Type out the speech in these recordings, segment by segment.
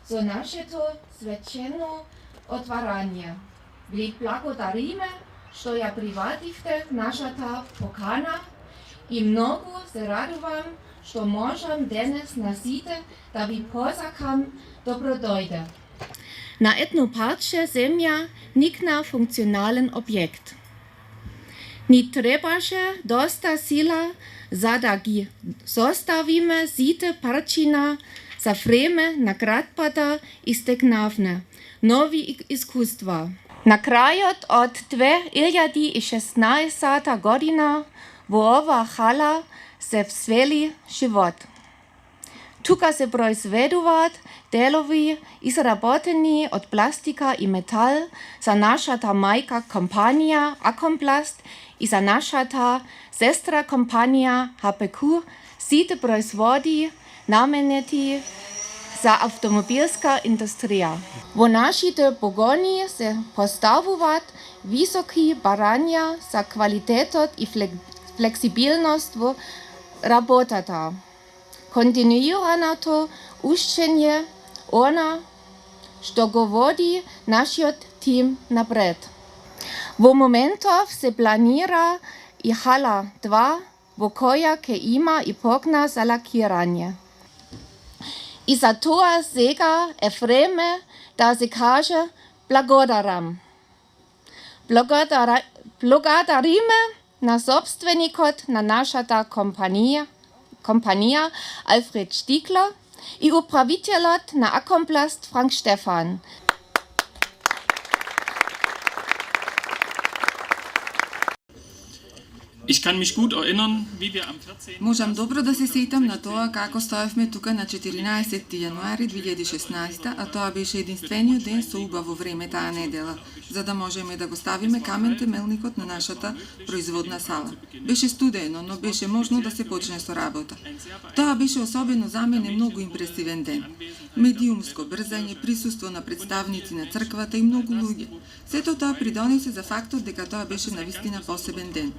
за нашето свечено отварanje. Ви благодариме, што ја привативте нашата покана и многу се радувам што можам денес на сите да ви позакам добродојде. На едно парче земја никна функционален објект. Ни требаше доста сила за да ги составиме сите парчина за време на кратбата истекнавне нови искуства. На крајот од 2016 година во ова хала се всвели живот. Тука се произведуваат делови изработени од пластика и метал за нашата мајка компанија Acomplast и за нашата сестра компанија HPQ, сите производи наменети за автомобилска индустрија. Во нашите погони се поставуваат високи барања за квалитетот и флексибилност во работата. Континуираното учење она што го води нашиот тим напред. Во моментов се планира и хала 2, во која ќе има и покна за лакирање. И за тоа сега е време да се каже благодарам. Благодариме на собственикот на нашата компанија Alfred Stiegler и управителот на Acomplast Frank Stefan. Ich kann mich gut erinnern, wie wir am 14. Можам добро да се сетам на тоа како стоевме тука на 14 јануари 2016, а тоа беше единствениот ден со убаво време таа недела, за да можеме да го ставиме камен темелникот на нашата производна сала. Беше студено, но беше можно да се почне со работа. Тоа беше особено за мене многу импресивен ден. Медиумско брзање, присуство на представници на црквата и многу луѓе. Сето тоа придонесе за фактот дека тоа беше навистина посебен ден.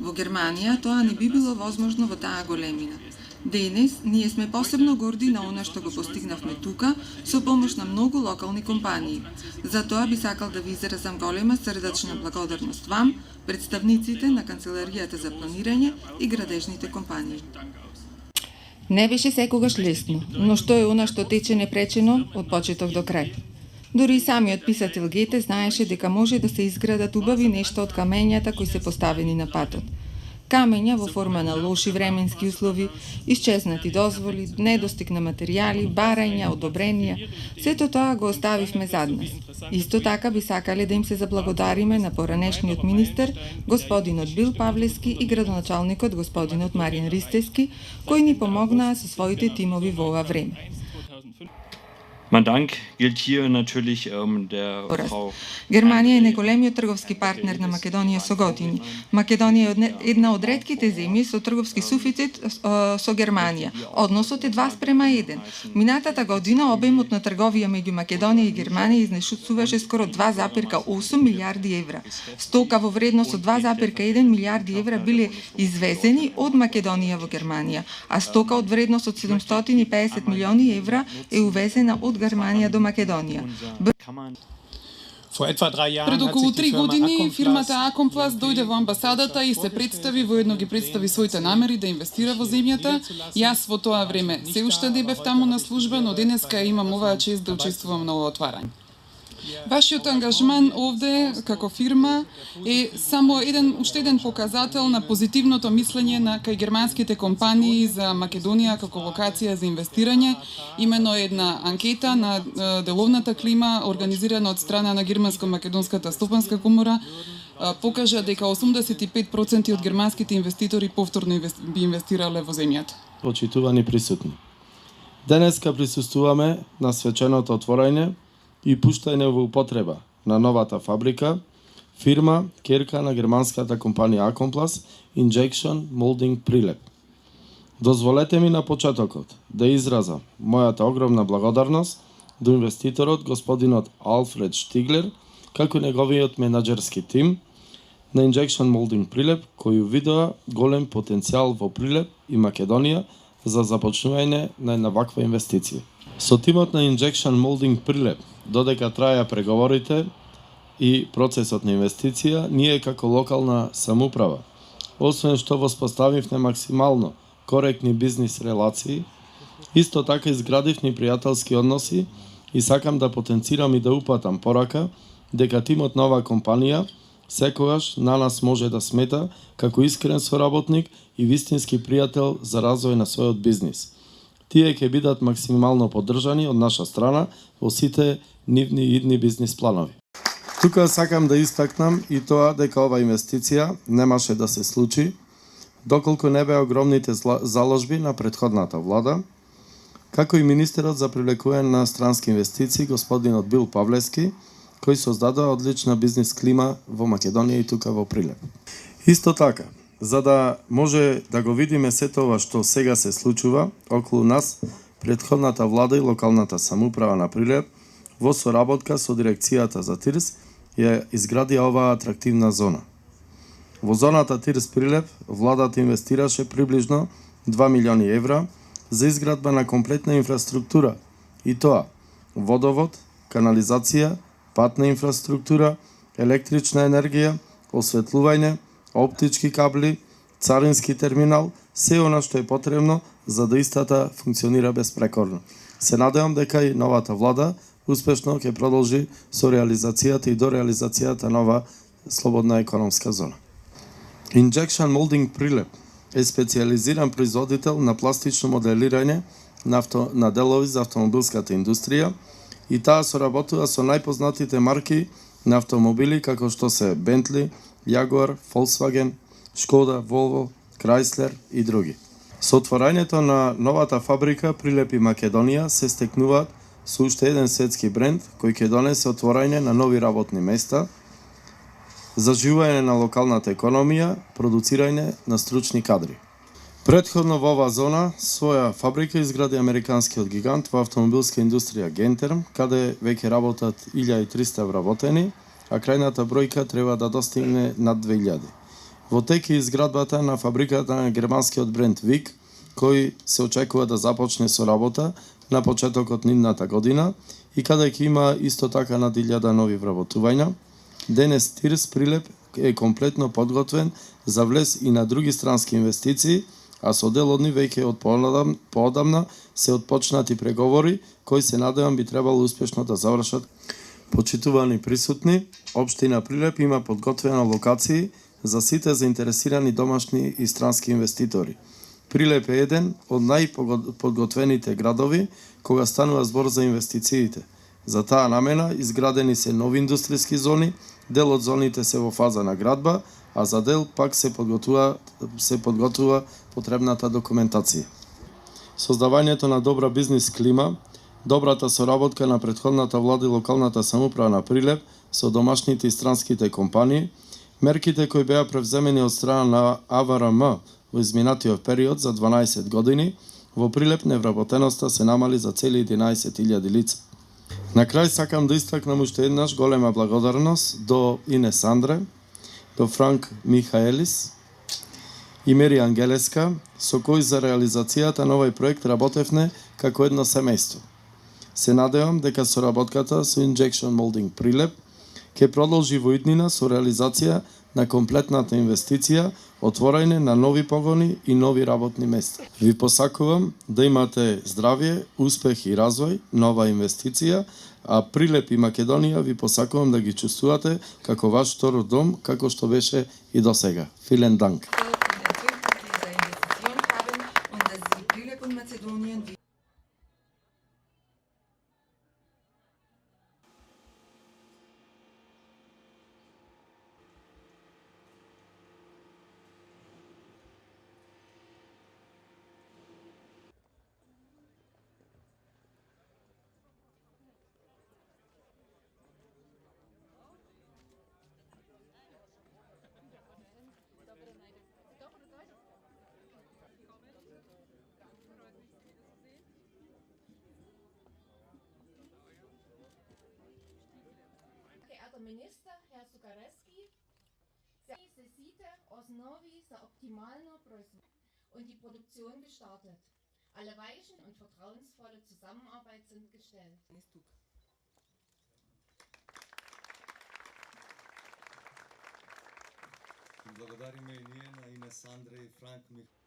Во Германија тоа не би било возможно во таа големина. Денес ние сме посебно горди на она што го постигнавме тука со помош на многу локални компании. За тоа би сакал да ви изразам голема срдечна благодарност вам, представниците на Канцеларијата за планирање и градежните компании. Не беше секогаш лесно, но што е она што тече непречено од почеток до крај. Дори и самиот писател Гете знаеше дека може да се изградат убави нешта од камењата кои се поставени на патот. Камења во форма на лоши временски услови, исчезнати дозволи, недостиг на материјали, барања, одобренија, сето тоа го оставивме зад нас. Исто така би сакале да им се заблагодариме на поранешниот министер, господинот Бил Павлески и градоначалникот господинот Маријан Ристески, кои ни помогнаа со своите тимови во ова време. Mein Dank gilt hier natürlich der Frau. Германија е најголемиот трговски партнер на Македонија со години. Македонија е една од ретките земји со трговски суфицит со Германија. Односот е 2:1. Минатата година обемот на трговија меѓу Македонија и Германија изнесуваше скоро 2,8 милиарди евра. Стока во вредност од 2,1 милиарди евра биле извезени од Македонија во Германија, а стока од вредност од 750 милиони евра е увезена од Германија до Македонија. Пред околу 3 години фирмата Acomplast дојде во амбасадата и се представи, воедно ги представи своите намери да инвестира во земјата. Јас во тоа време се уште не бев таму на служба, но денеска имам оваа чест да учествувам на ова отварање. Вашиот ангажман овде како фирма е само уште еден показател на позитивното мислење на кај германските компании за Македонија како локација за инвестирање. Имено една анкета на деловната клима организирана од страна на Германско-македонската стопанска комора покажа дека 85% од германските инвеститори повторно би инвестирале во земјата. Почитувани присутни. Денеска присуствуваме на свеченото отворање и пуштање во употреба на новата фабрика, фирма ќерка на германската компанија Acomplast Injection Molding Prelep. Дозволете ми на почетокот да изразам мојата огромна благодарност до инвеститорот господинот Алфред Штиглер, како неговиот менаџерски тим на Injection Molding Prelep, кој видоа голем потенцијал во Прилеп и Македонија за започнување на една ваква инвестиција. Со тимот на Injection Molding Прилеп, додека траја преговорите и процесот на инвестиција, ние како локална самоуправа, освен што воспоставивме максимално коректни бизнис релации, исто така изградивме пријателски односи и сакам да потенцирам и да упатам порака дека тимот на оваа компанија секогаш на нас може да смета како искрен соработник и вистински пријател за развој на својот бизнис. Тие ќе бидат максимално поддржани од наша страна во сите нивни идни бизнис планови. Тука сакам да истакнам и тоа дека ова инвестиција немаше да се случи доколку не беа огромните заложби на претходната влада, како и министерот за привлекување на странски инвестиции господинот Бил Павлевски, кој создадува одлична бизнис клима во Македонија и тука во Прилеп. Исто така, за да може да го видиме сето ова што сега се случува околу нас, претходната влада и локалната самоуправа на Прилеп во соработка со дирекцијата за ТИРС ја изгради оваа атрактивна зона. Во зоната ТИРС Прилеп владата инвестираше приближно 2 милиони евра за изградба на комплетна инфраструктура, и тоа водовод, канализација, патна инфраструктура, електрична енергија, осветлување, оптички кабли, царински терминал, се она што е потребно за да истата функционира безпрекорно. Се надевам дека и новата влада успешно ќе продолжи со реализацијата и до реализацијата на ова слободна економска зона. Injection Molding Прилеп е специјализиран производител на пластично моделирање на делови за автомобилската индустрија и таа соработува со најпознатите марки на автомобили како што се Bentley, Jaguar, Volkswagen, Skoda, Volvo, Chrysler и други. Со отворањето на новата фабрика Прилеп и Македонија се стекнуваат со уште еден светски бренд кој ќе донесе отворање на нови работни места, заживување на локалната економија, продуцирање на стручни кадри. Претходно во оваа зона своја фабрика изгради американскиот гигант во автомобилска индустрија Гентерм, каде веќе работат 1300 вработени, а крајната бројка треба да достигне над 2000. Во тек е изградбата на фабриката на германскиот бренд Вик, кој се очекува да започне со работа на почетокот нидната година и каде ќе има исто така над 1000 нови вработувања. Денес ТИРС Прилеп е комплетно подготвен за влез и на други странски инвестиции, а со дел од нив веќе од поодамна се отпочнати преговори кои се надевам би требало успешно да завршат. Почитувани присутни, општина Прилеп има подготвена локации за сите заинтересирани домашни и странски инвеститори. Прилеп е еден од најподготвените градови кога станува збор за инвестициите. За таа намена изградени се нови индустријски зони, дел од зоните се во фаза на градба, а за дел пак се подготвува потребната документација. Создавањето на добра бизнис клима, добрата соработка на претходната влада и локалната самоуправа на Прилеп со домашните и странските компании, мерките кои беа превземени од страна на АВРМ во изминатиот период за 12 години, во Прилеп невработеноста се намали за цели 11.000 лица. На крај сакам да истакнам уште еднаш голема благодарност до Инес Андре, до Франк Михаелис и Мери Ангелеска, со кои за реализацијата на овој проект работевме како едно семејство. Се надевам дека соработката со Injection Molding Прилеп ќе продолжи во иднина со реализација на комплетната инвестиција, отворање на нови погони и нови работни места. Ви посакувам да имате здравје, успех и развој, нова инвестиција, а Прилеп и Македонија ви посакувам да ги чувствувате како ваш втор дом, како што беше и досега. Vielen Dank. Minister, Herr Sukareski, se site osnovi za optimalno proizvodnjo und die Produktion gestartet. Alle Weichen und vertrauensvolle Zusammenarbeit sind gestellt. Благодариме и ние на Инес Андре и Франк Михайлов.